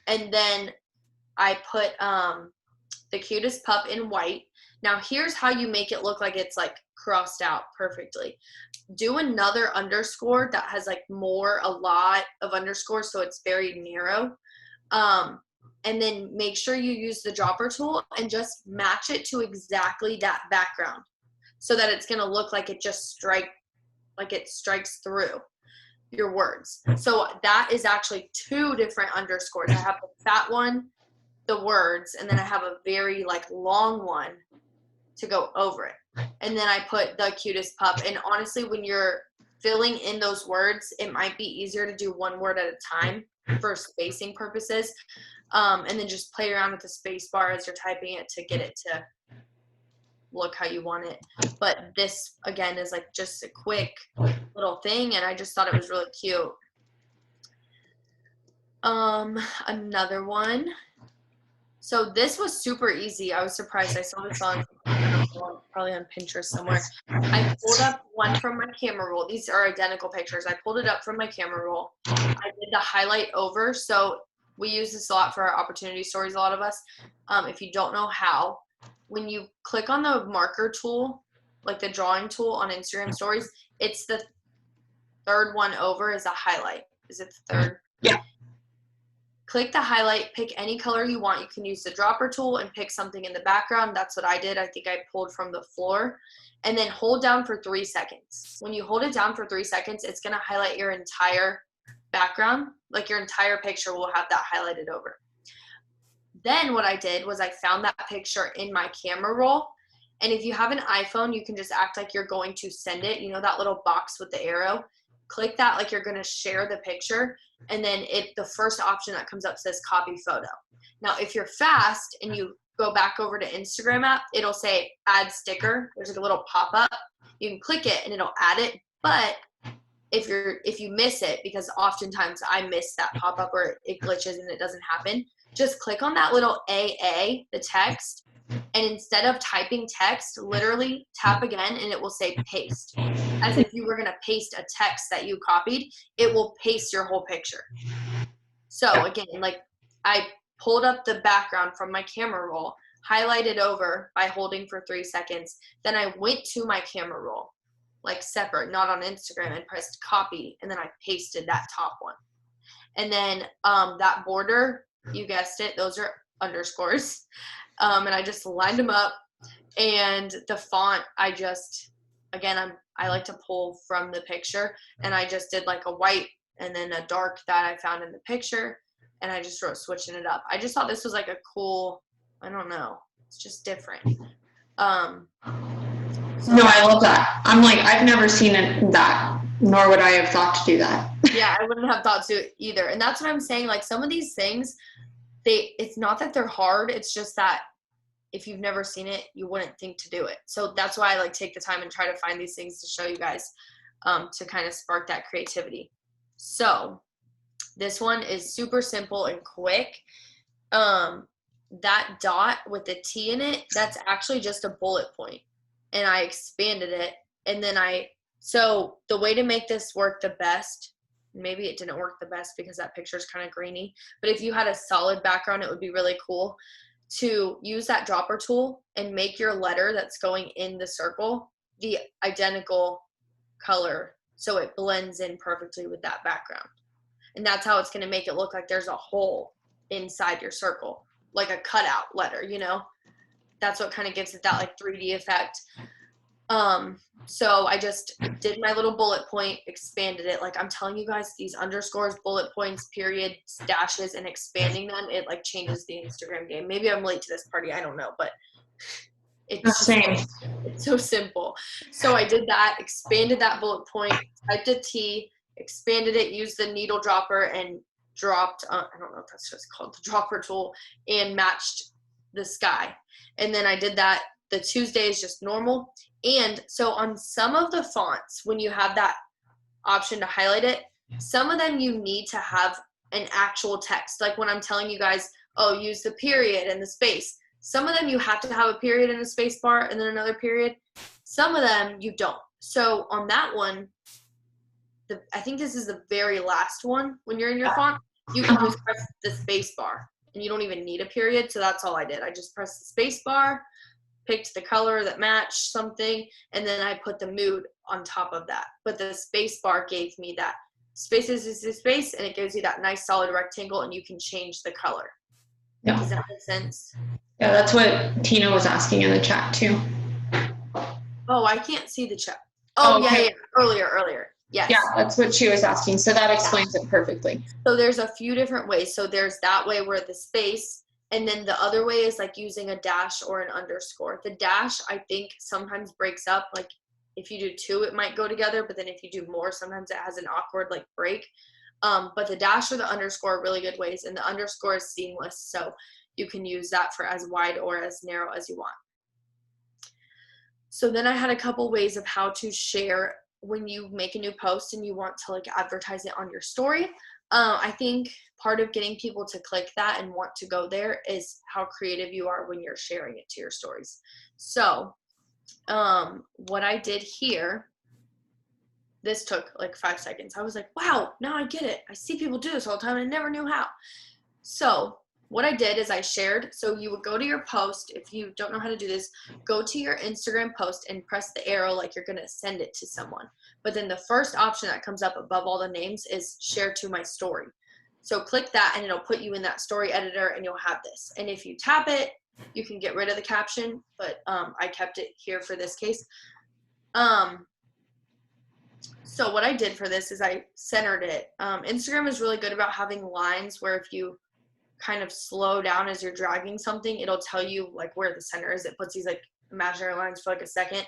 And then I put the cutest pup in white. Now here's how you make it look like it's like crossed out perfectly. Do another underscore that has like a lot of underscores, so it's very narrow. And then make sure you use the dropper tool and just match it to exactly that background, so that it's going to look like it strikes through your words. So that is actually 2 different underscores. I have the fat one, the words, and then I have a very like long one to go over it. And then I put the cutest pup. And honestly, when you're filling in those words, it might be easier to do one word at a time for spacing purposes. And then just play around with the space bar as you're typing it to get it to look how you want it. But this again is like just a quick little thing, and I just thought it was really cute. Another one. So this was super easy. I was surprised. I saw this on probably on Pinterest somewhere. I pulled up one from my camera roll. These are identical pictures. I pulled it up from my camera roll. I did the highlight over. So we use this a lot for our opportunity stories, a lot of us. If you don't know how, when you click on the marker tool, like the drawing tool on Instagram stories, it's the third one over is a highlight. Is it the third? Yeah. Click the highlight, pick any color you want. You can use the dropper tool and pick something in the background. That's what I did. I think I pulled from the floor. And then hold down for 3 seconds. When you hold it down for 3 seconds, it's going to highlight your entire background. Like your entire picture will have that highlighted over. Then what I did was I found that picture in my camera roll. And if you have an iPhone, you can just act like you're going to send it. You know that little box with the arrow? click that like you're going to share the picture, and then the first option that comes up says copy photo. Now, if you're fast and you go back over to Instagram app, it'll say add sticker. There's like a little pop-up. You can click it and it'll add it. But if you miss it, because oftentimes I miss that pop-up or it glitches and it doesn't happen, just click on that little AA, the text, and instead of typing text, literally tap again and it will say paste. As if you were going to paste a text that you copied, it will paste your whole picture. So again, like I pulled up the background from my camera roll, highlighted over by holding for 3 seconds. Then I went to my camera roll, like separate, not on Instagram, and pressed copy. And then I pasted that top one. And then that border, you guessed it, those are underscores. And I just lined them up. And the font, I like to pull from the picture. And I just did like a white and then a dark that I found in the picture. And I just wrote switching it up. I just thought this was like a cool, I don't know, it's just different. No, I love that. I'm like, I've never seen that, nor would I have thought to do that. Yeah, I wouldn't have thought to either. And that's what I'm saying. Like some of these things, it's not that they're hard. It's just that if you've never seen it, you wouldn't think to do it. So that's why I like take the time and try to find these things to show you guys, to kind of spark that creativity. So this one is super simple and quick. That dot with the T in it, that's actually just a bullet point. And I expanded it. And then so the way to make this work the best, maybe it didn't work the best because that picture is kind of grainy, but if you had a solid background, it would be really cool to use that dropper tool and make your letter that's going in the circle the identical color so it blends in perfectly with that background. And that's how it's going to make it look like there's a hole inside your circle, like a cutout letter, you know? That's what kind of gives it that like 3D effect. So I just did my little bullet point, expanded it. Like I'm telling you guys, these underscores, bullet points, periods, dashes, and expanding them, it like changes the Instagram game. Maybe I'm late to this party, I don't know, but it's so simple. So I did that, expanded that bullet point, typed a T, expanded it, used the needle dropper and dropped, I don't know if that's just called the dropper tool, and matched the sky. And then I did that. The Tuesday is just normal. And so on some of the fonts, when you have that option to highlight it, some of them you need to have an actual text. Like when I'm telling you guys, oh, use the period and the space. Some of them you have to have a period and a space bar and then another period. Some of them you don't. So on that one, I think this is the very last one. When you're in your font, you can just press the space bar and you don't even need a period. So that's all I did. I just pressed the space bar, picked the color that matched something, and then I put the mood on top of that. But the space bar gave me that space is the space, and it gives you that nice solid rectangle, and you can change the color. Yeah. Does that make sense? Yeah, that's what Tina was asking in the chat too. Oh, I can't see the chat. Oh, okay. yeah. Earlier. Yes. Yeah, that's what she was asking. So that explains it perfectly. So there's a few different ways. So there's that way where the space, and then the other way is like using a dash or an underscore. The dash, I think, sometimes breaks up. Like if you do 2, it might go together, but then if you do more, sometimes it has an awkward like break. But the dash or the underscore are really good ways, and the underscore is seamless. So you can use that for as wide or as narrow as you want. So then I had a couple ways of how to share when you make a new post and you want to like advertise it on your story. I think part of getting people to click that and want to go there is how creative you are when you're sharing it to your stories. So what I did here, this took like 5 seconds. I was like, wow, now I get it. I see people do this all the time and I never knew how. So what I did is I shared, so you would go to your post. If you don't know how to do this, go to your Instagram post and press the arrow like you're going to send it to someone. But then the first option that comes up above all the names is share to my story. So click that and it'll put you in that story editor and you'll have this. And if you tap it, you can get rid of the caption, but I kept it here for this case. So what I did for this is I centered it. Instagram is really good about having lines where if you kind of slow down as you're dragging something, it'll tell you like where the center is. It puts these like imaginary lines for like a second.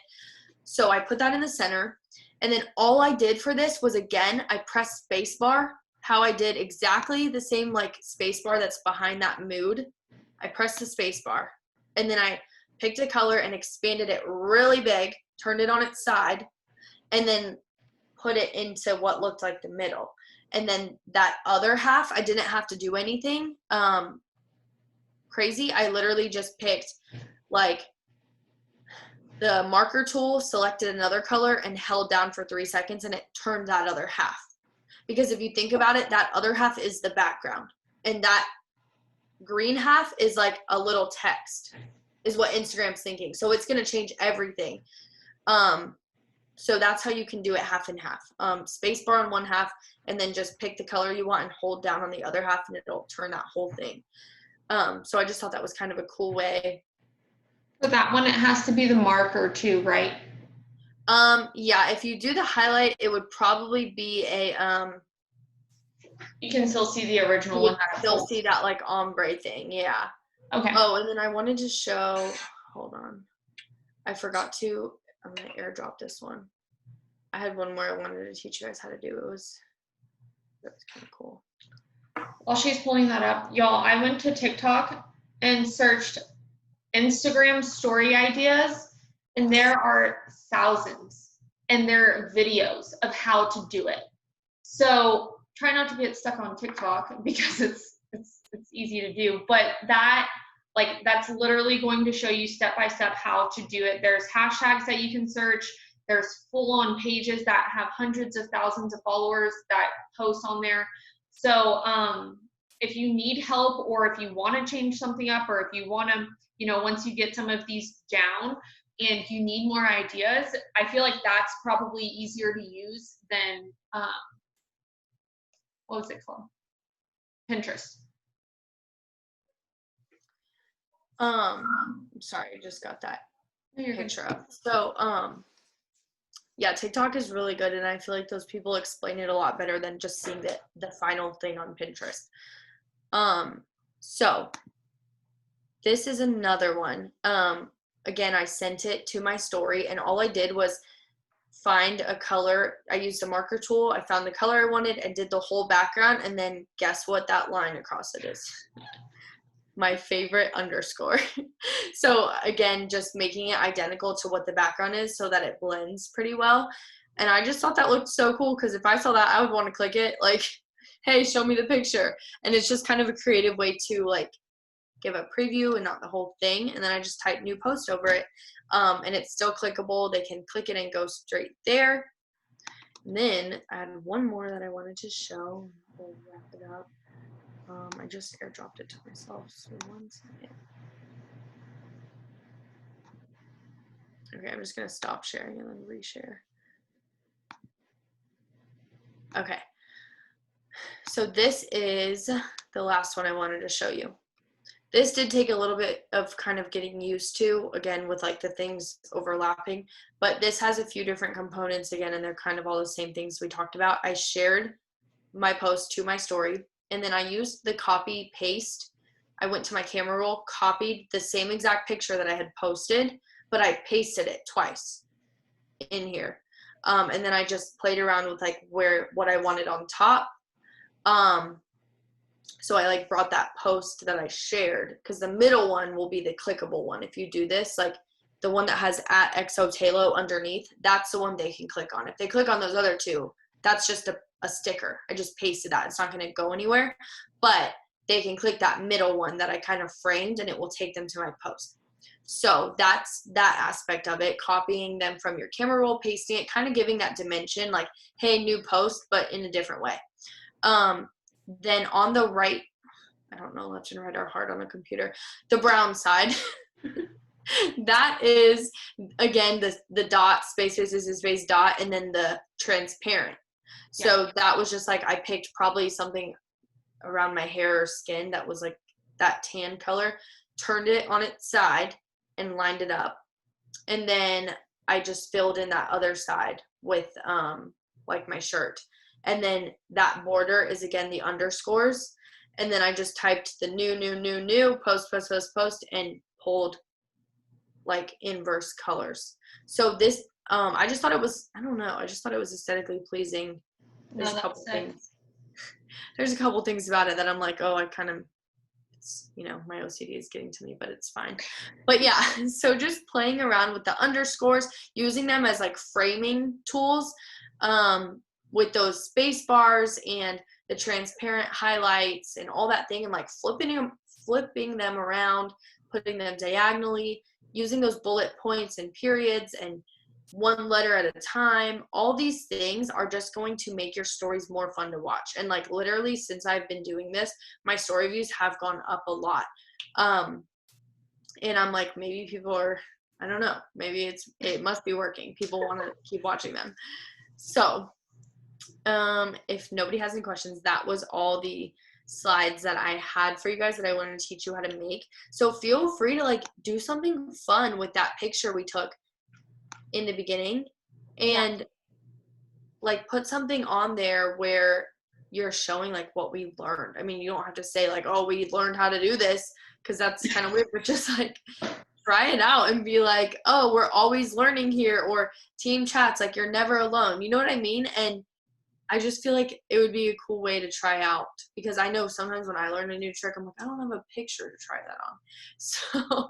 So I put that in the center, And then all I did for this was, again, I pressed spacebar, how I did exactly the same like spacebar that's behind that mood. I pressed the spacebar, and then I picked a color and expanded it really big, turned it on its side, and then put it into what looked like the middle. And then that other half, I didn't have to do anything crazy. I literally just picked like the marker tool, selected another color, and held down for 3 seconds, and it turned that other half. Because if you think about it, that other half is the background, and that green half is like a little text, is what Instagram's thinking. So it's going to change everything. So that's how you can do it half and half. Spacebar on one half, and then just pick the color you want and hold down on the other half, and it'll turn that whole thing. So I just thought that was kind of a cool way. For that one, it has to be the marker too, right? Yeah, if you do the highlight, it would probably be a, You can still see the original you one. would that I still pulled. see that like ombre thing, yeah. Okay. Oh, and then I wanted to show, hold on. I forgot to, I'm gonna airdrop this one. I had one more I wanted to teach you guys how to do. That was kind of cool. While she's pulling that up, y'all, I went to TikTok and searched Instagram story ideas, and there are thousands, and there are videos of how to do it. So try not to get stuck on TikTok because it's easy to do, but that's literally going to show you step by step how to do it. There's hashtags that you can search. There's full-on pages that have hundreds of thousands of followers that post on there. So if you need help, or if you want to change something up, or if you want to, once you get some of these down and you need more ideas, I feel like that's probably easier to use than, what was it called? Pinterest. Sorry, I just got that You're good. picture up. So, yeah, TikTok is really good, and I feel like those people explain it a lot better than just seeing the final thing on Pinterest. So this is another one. Again, I sent it to my story, and all I did was find a color. I used a marker tool. I found the color I wanted and did the whole background, and then guess what that line across it is? My favorite underscore. So again, just making it identical to what the background is so that it blends pretty well. And I just thought that looked so cool, because if I saw that, I would want to click it, like, hey, show me the picture. And it's just kind of a creative way to like give a preview and not the whole thing. And then I just type new post over it, and it's still clickable. They can click it and go straight there. And then I had one more that I wanted to show. We'll wrap it up. I just airdropped it to myself, so 1 second. Okay, I'm just gonna stop sharing and then reshare. Okay, so this is the last one I wanted to show you. This did take a little bit of kind of getting used to, again, with like the things overlapping, but this has a few different components again, and they're kind of all the same things we talked about. I shared my post to my story, and then I used the copy paste. I went to my camera roll, copied the same exact picture that I had posted, but I pasted it twice in here. And then I just played around with like what I wanted on top. So I like brought that post that I shared, because the middle one will be the clickable one. If you do this, like the one that has @exotalo underneath, that's the one they can click on. If they click on those other two, that's just a sticker. I just pasted that. It's not going to go anywhere, but they can click that middle one that I kind of framed, and it will take them to my post. So that's that aspect of it, copying them from your camera roll, pasting it, kind of giving that dimension, like, hey, new post, but in a different way. Then on the right, I don't know, left and right are hard on a computer, the brown side, that is, again, the dot, space, dot, and then the transparent. So that was just like, I picked probably something around my hair or skin that was like that tan color, turned it on its side and lined it up. And then I just filled in that other side with like my shirt. And then that border is again the underscores. And then I just typed the new, post, and pulled like inverse colors. So this I just thought it was, I don't know, I just thought it was aesthetically pleasing. There's No, a couple that's sick. things. There's a couple things about it that I'm like, oh, I kind of, it's, my OCD is getting to me, but it's fine. But yeah, so just playing around with the underscores, using them as like framing tools, with those space bars and the transparent highlights and all that thing, and like flipping them around, putting them diagonally, using those bullet points and periods and one letter at a time. All these things are just going to make your stories more fun to watch. And like literally since I've been doing this, my story views have gone up a lot. And I'm like, maybe people are, I don't know, maybe it must be working. People want to keep watching them. So if nobody has any questions, that was all the slides that I had for you guys that I wanted to teach you how to make. So feel free to like do something fun with that picture we took in the beginning, and like put something on there where you're showing like what we learned. I mean, you don't have to say like, oh, we learned how to do this, because that's kind of weird, but just like try it out and be like, oh, we're always learning here, or team chats, like you're never alone. You know what I mean? And I just feel like it would be a cool way to try out, because I know sometimes when I learn a new trick, I'm like, I don't have a picture to try that on. So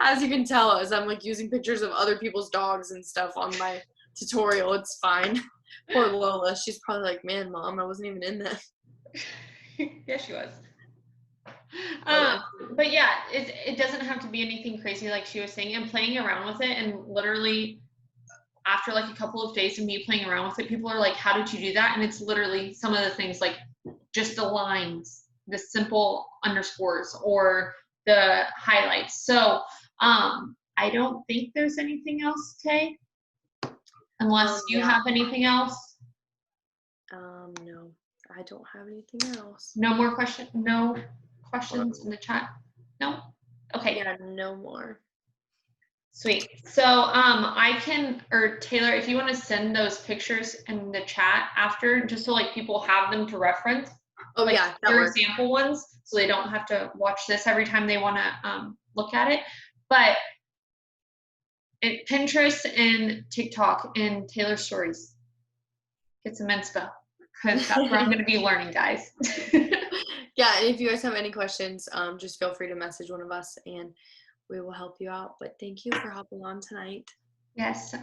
as you can tell, as I'm like using pictures of other people's dogs and stuff on my tutorial, it's fine. Poor Lola, she's probably like, man, Mom, I wasn't even in this. Yeah, she was. yeah. But yeah, it doesn't have to be anything crazy like she was saying, and playing around with it. And literally after like a couple of days of me playing around with it, people are like, how did you do that? And it's literally some of the things, like just the lines, the simple underscores, or the highlights. So I don't think there's anything else, Tay, unless you have anything else. No, I don't have anything else. No questions in the chat? No? Okay. Yeah, no more. Sweet. So I can, or Taylor, if you want to send those pictures in the chat after, just so like people have them to reference. Oh like yeah, that your works. example ones, so they don't have to watch this every time they want to look at it. But Pinterest and TikTok and Taylor stories, get some inspo, because that's where I'm going to be learning, guys. Yeah, and if you guys have any questions, just feel free to message one of us and we will help you out. But thank you for hopping on tonight. Yes.